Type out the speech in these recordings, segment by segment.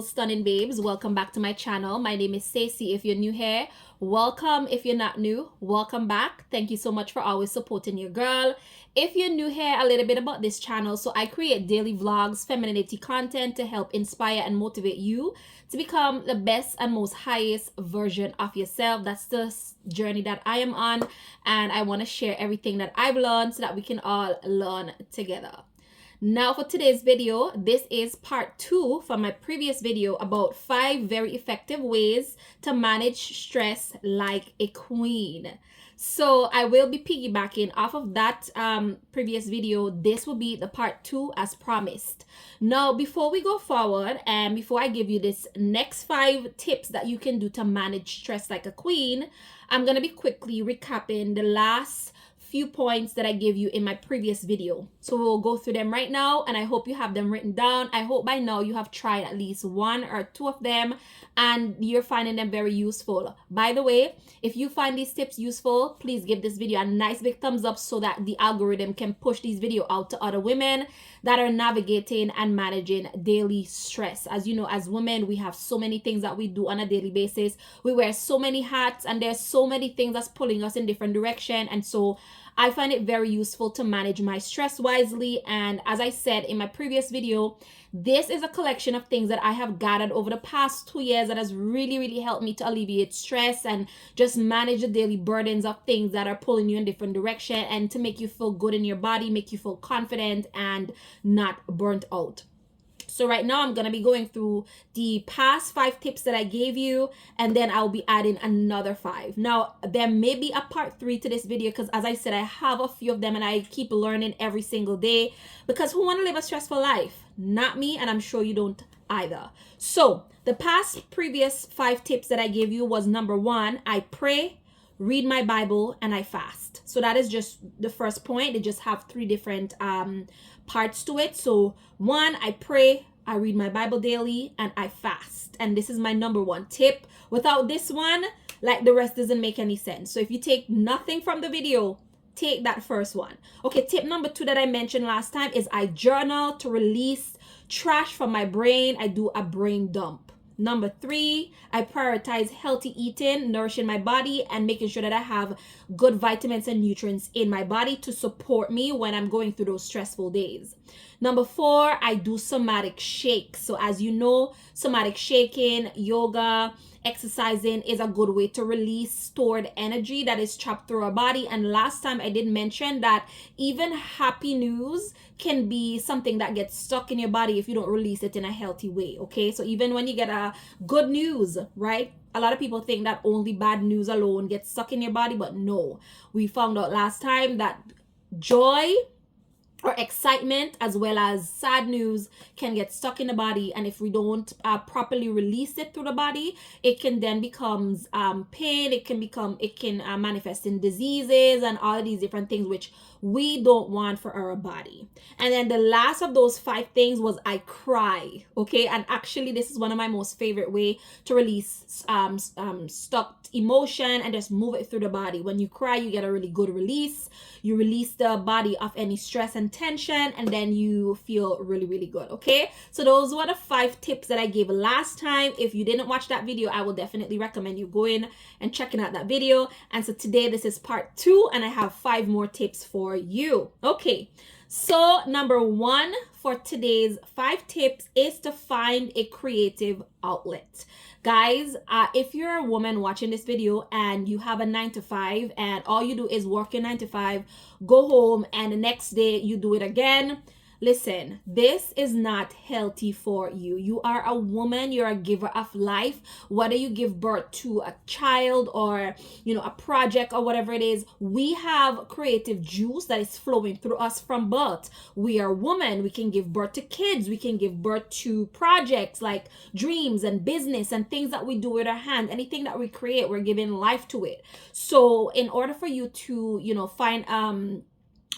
stunning babes, welcome back to my channel. My name is Stacey. If you're new here, welcome. If you're not new, welcome back. Thank you so much for always supporting your girl. If you're new here, a little bit about this channel. So I create daily vlogs, femininity content to help inspire and motivate you to become the best and most highest version of yourself. That's the journey that I am on, and I want to share everything that I've learned so that we can all learn together. Now for today's video, this is part 2 from my previous video about 5 very effective ways to manage stress like a queen. So I will be piggybacking off of that previous video. This will be the part 2 as promised. Now, before we go forward and before I give you this next 5 tips that you can do to manage stress like a queen, I'm going to be quickly recapping the last few points that I gave you in my previous video. So we'll go through them right now, and I hope you have them written down. I hope by now you have tried at least 1 or 2 of them and you're finding them very useful. By the way, if you find these tips useful, please give this video a nice big thumbs up so that the algorithm can push these videos out to other women that are navigating and managing daily stress. As you know, as women, we have so many things that we do on a daily basis. We wear so many hats and there's so many things that's pulling us in different direction, and so I find it very useful to manage my stress wisely. And as I said in my previous video, this is a collection of things that I have gathered over the past 2 years that has really helped me to alleviate stress and just manage the daily burdens of things that are pulling you in different direction, and to make you feel good in your body, make you feel confident and not burnt out. So right now I'm going to be going through the past 5 tips that I gave you, and then I'll be adding another 5. Now, there may be a part 3 to this video because, as I said, I have a few of them and I keep learning every single day, because who want to live a stressful life? Not me, and I'm sure you don't either. So the previous 5 tips that I gave you was: number 1, I pray, read my Bible, and I fast. So that is just the first point. They just have 3 different parts to it. So 1, I pray, I read my Bible daily, and I fast. And this is my number 1 tip. Without this one, like, the rest doesn't make any sense. So if you take nothing from the video, take that first one. Okay, tip number 2 that I mentioned last time is I journal to release trash from my brain. I do a brain dump. Number 3, I prioritize healthy eating, nourishing my body, and making sure that I have good vitamins and nutrients in my body to support me when I'm going through those stressful days. Number 4, I do somatic shakes. So as you know, somatic shaking, yoga, exercising is a good way to release stored energy that is trapped through our body. And last time I did mention that even happy news can be something that gets stuck in your body if you don't release it in a healthy way. Okay, so even when you get a good news, right? A lot of people think that only bad news alone gets stuck in your body, but no. We found out last time that joy or excitement as well as sad news can get stuck in the body, and if we don't properly release it through the body, it can then becomes pain. It can manifest in diseases and all of these different things which we don't want for our body. And then the last of those 5 things was I cry. Okay, and actually this is one of my most favorite way to release stuck emotion and just move it through the body. When you cry, you get a really good release. You release the body of any stress and tension, and then you feel really good. Okay, so those were the 5 tips that I gave last time. If you didn't watch that video, I will definitely recommend you going and checking out that video. And so today this is part 2, and I have 5 more tips for you. Okay, so number 1 for today's 5 tips is to find a creative outlet. Guys, if you're a woman watching this video and you have a 9-to-5 and all you do is work your 9-to-5, go home, and the next day you do it again, listen, this is not healthy for you. You are a woman, you're a giver of life. Whether you give birth to a child or, a project or whatever it is, we have creative juice that is flowing through us from birth. We are women. We can give birth to kids. We can give birth to projects like dreams and business and things that we do with our hand. Anything that we create, we're giving life to it. So in order for you to, find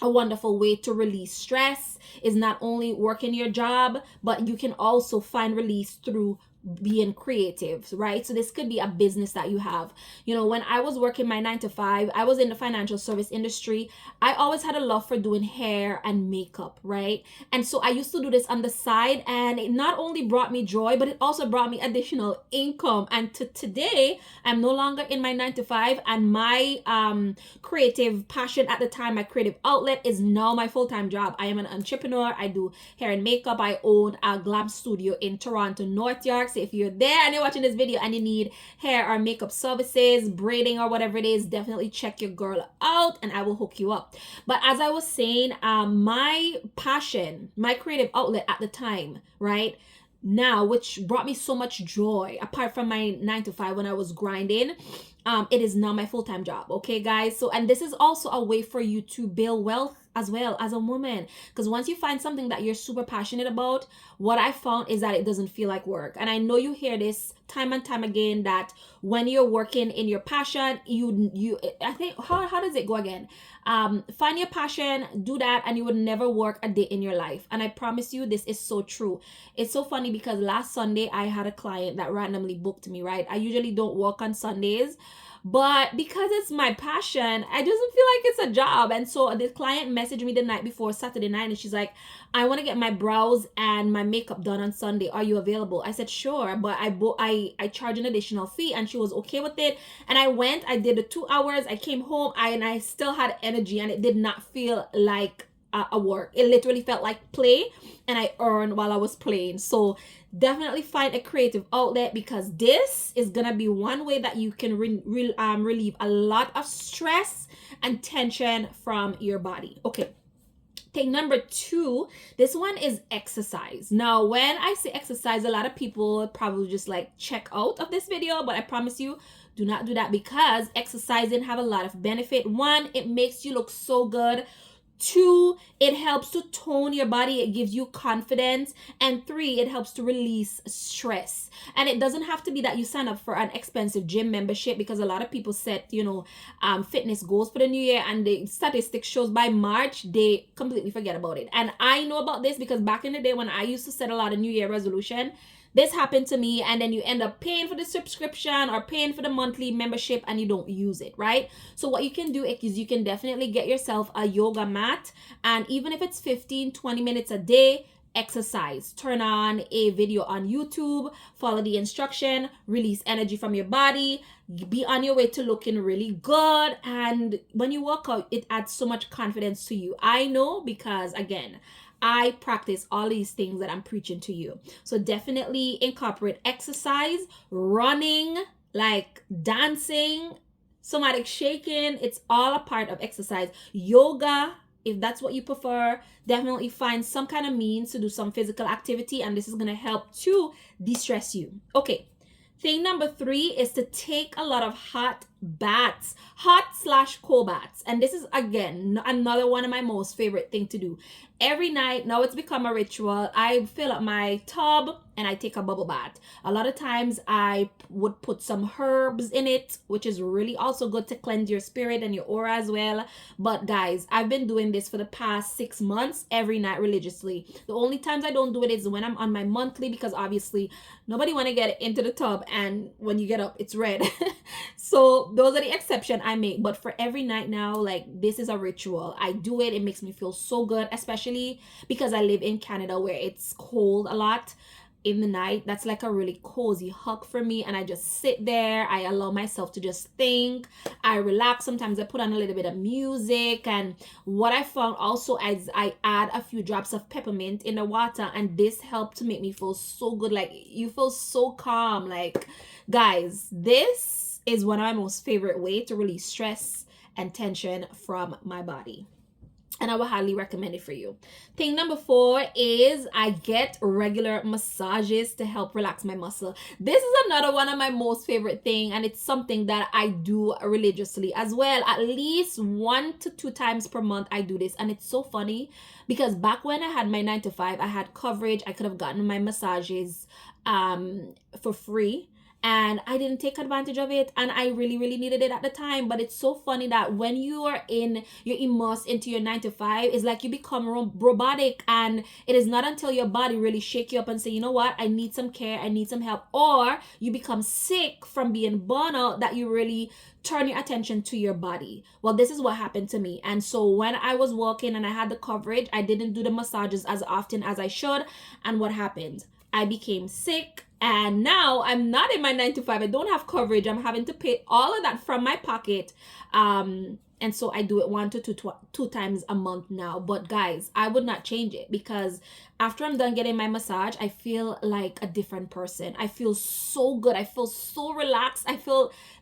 a wonderful way to release stress is not only working your job, but you can also find release through being creative, right? So this could be a business that you have. You know, when I was working my 9 to 5, I was in the financial service industry. I always had a love for doing hair and makeup, right? And so I used to do this on the side, and it not only brought me joy, but it also brought me additional income. And to today, I'm no longer in my 9 to 5, and my creative passion at the time, my creative outlet, is now my full-time job. I am an entrepreneur. I do hair and makeup. I own a glam studio in Toronto, North York. So if you're there and you're watching this video and you need hair or makeup services, braiding or whatever it is, definitely check your girl out and I will hook you up. But as I was saying, my passion, my creative outlet at the time, right now, which brought me so much joy apart from my 9 to 5 when I was grinding, it is now my full-time job. Okay, guys. So, and this is also a way for you to build wealth as well as a woman, because once you find something that you're super passionate about, what I found is that it doesn't feel like work. And I know you hear this time and time again, that when you're working in your passion, I think, how does it go again? Find your passion, do that, and you would never work a day in your life. And I promise you, this is so true. It's so funny because last Sunday I had a client that randomly booked me, right? I usually don't work on Sundays, but because it's my passion, I doesn't feel like it's a job. And so this client messaged me the night before, Saturday night, and she's like, I want to get my brows and my makeup done on Sunday. Are you available? I said, sure, but I charge an additional fee. And she was okay with it. And I went, I did the 2 hours, I came home, and I still had energy, and it did not feel like a work. It literally felt like play, and I earned while I was playing. So definitely find a creative outlet, because this is gonna be one way that you can relieve a lot of stress and tension from your body. Okay, thing number 2, this one is exercise. Now, when I say exercise, a lot of people probably just like check out of this video, but I promise you, do not do that, because exercising have a lot of benefit. 1, it makes you look so good. 2, it helps to tone your body. It gives you confidence. And 3, it helps to release stress. And it doesn't have to be that you sign up for an expensive gym membership, because a lot of people set, fitness goals for the new year, and the statistics shows by March, they completely forget about it. And I know about this because back in the day when I used to set a lot of New Year resolution, this happened to me, and then you end up paying for the subscription or paying for the monthly membership and you don't use it, right? So what you can do is you can definitely get yourself a yoga mat, and even if it's 15-20 minutes a day, exercise. Turn on a video on YouTube, follow the instruction, release energy from your body, be on your way to looking really good. And when you work out, it adds so much confidence to you. I know, because again, I practice all these things that I'm preaching to you. So definitely incorporate exercise, running, like dancing, somatic shaking. It's all a part of exercise. Yoga, if that's what you prefer, definitely find some kind of means to do some physical activity, and this is going to help to de-stress you. Okay. Thing number 3 is to take a lot of hot baths, hot/cold baths. And this is, again, another one of my most favorite thing to do. Every night, now it's become a ritual, I fill up my tub and I take a bubble bath. A lot of times I would put some herbs in it, which is really also good to cleanse your spirit and your aura as well. But guys, I've been doing this for the past 6 months every night religiously. The only times I don't do it is when I'm on my monthly, because obviously nobody want to get into the tub and when you get up it's red. So those are the exception I make. But for every night now, like, this is a ritual. I do it. It makes me feel so good, especially because I live in Canada where it's cold a lot in the night. That's like a really cozy hug for me, and I just sit there. I allow myself to just think. I relax. Sometimes I put on a little bit of music, and what I found also is I add a few drops of peppermint in the water, and this helped to make me feel so good. Like, you feel so calm. Like, guys, this is one of my most favorite way to release stress and tension from my body, and I would highly recommend it for you. Thing number 4 is I get regular massages to help relax my muscle. This is another one of my most favorite thing, and it's something that I do religiously as well. At least 1 to 2 times per month I do this, and it's so funny because back when I had my 9 to 5, I had coverage. I could have gotten my massages for free. and I didn't take advantage of it, and I really really needed it at the time. But it's so funny that when you're immersed into your 9 to 5, it's like you become robotic, and it is not until your body really shake you up and say, you know what, I need some care, I need some help, or you become sick from being burnout, that you really turn your attention to your body. Well, this is what happened to me. And so when I was walking and I had the coverage, I didn't do the massages as often as I should. And what happened? I became sick, and now I'm not in my 9 to 5. I don't have coverage. I'm having to pay all of that from my pocket. And so I do it two times a month now. But guys, I would not change it, because after I'm done getting my massage, I feel like a different person. I feel so good. I feel so relaxed.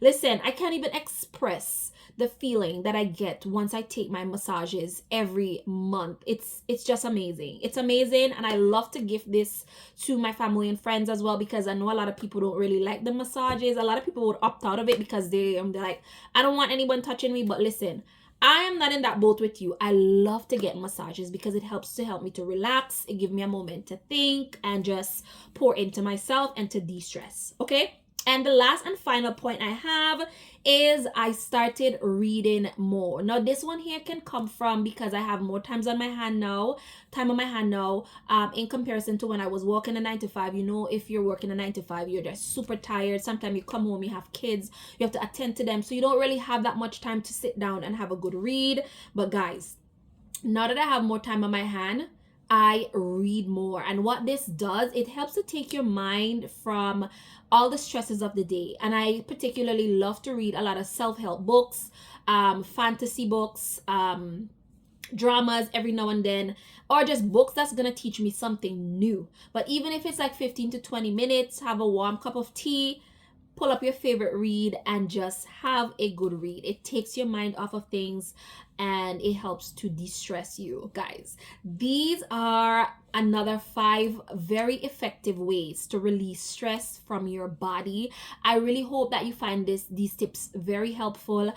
Listen, I can't even express the feeling that I get once I take my massages every month. It's just amazing. It's amazing, and I love to gift this to my family and friends as well, because I know a lot of people don't really like the massages. A lot of people would opt out of it because they're like, I don't want anyone touching me. But listen, I am not in that boat with you. I love to get massages because it helps me to relax. It gives me a moment to think and just pour into myself and to de-stress. Okay? And the last and final point I have is I started reading more. Now, this one here can come from because I have more time on my hand now, in comparison to when I was working a 9 to 5. You know, if you're working a 9 to 5, you're just super tired. Sometimes you come home, you have kids, you have to attend to them. So you don't really have that much time to sit down and have a good read. But guys, now that I have more time on my hand, I read more. And what this does, it helps to take your mind from all the stresses of the day. And I particularly love to read a lot of self-help books, fantasy books, dramas every now and then, or just books that's gonna teach me something new. But even if it's like 15 to 20 minutes, have a warm cup of tea, pull up your favorite read, and just have a good read. It takes your mind off of things, and it helps to de-stress you. Guys, these are another 5 very effective ways to release stress from your body. I really hope that you find these tips very helpful.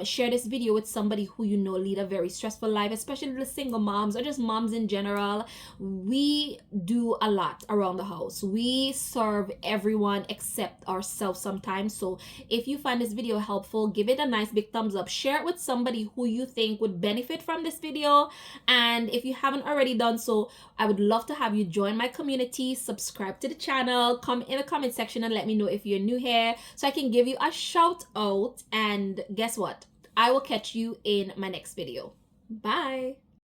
Share this video with somebody who you know lead a very stressful life, especially the single moms or just moms in general. We do a lot around the house. We serve everyone except ourselves sometimes. So if you find this video helpful, give it a nice big thumbs up. Share it with somebody who you think would benefit from this video. And if you haven't already done so, I would love to have you join my community, subscribe to the channel, come in the comment section and let me know if you're new here so I can give you a shout out. And guess what? I will catch you in my next video. Bye.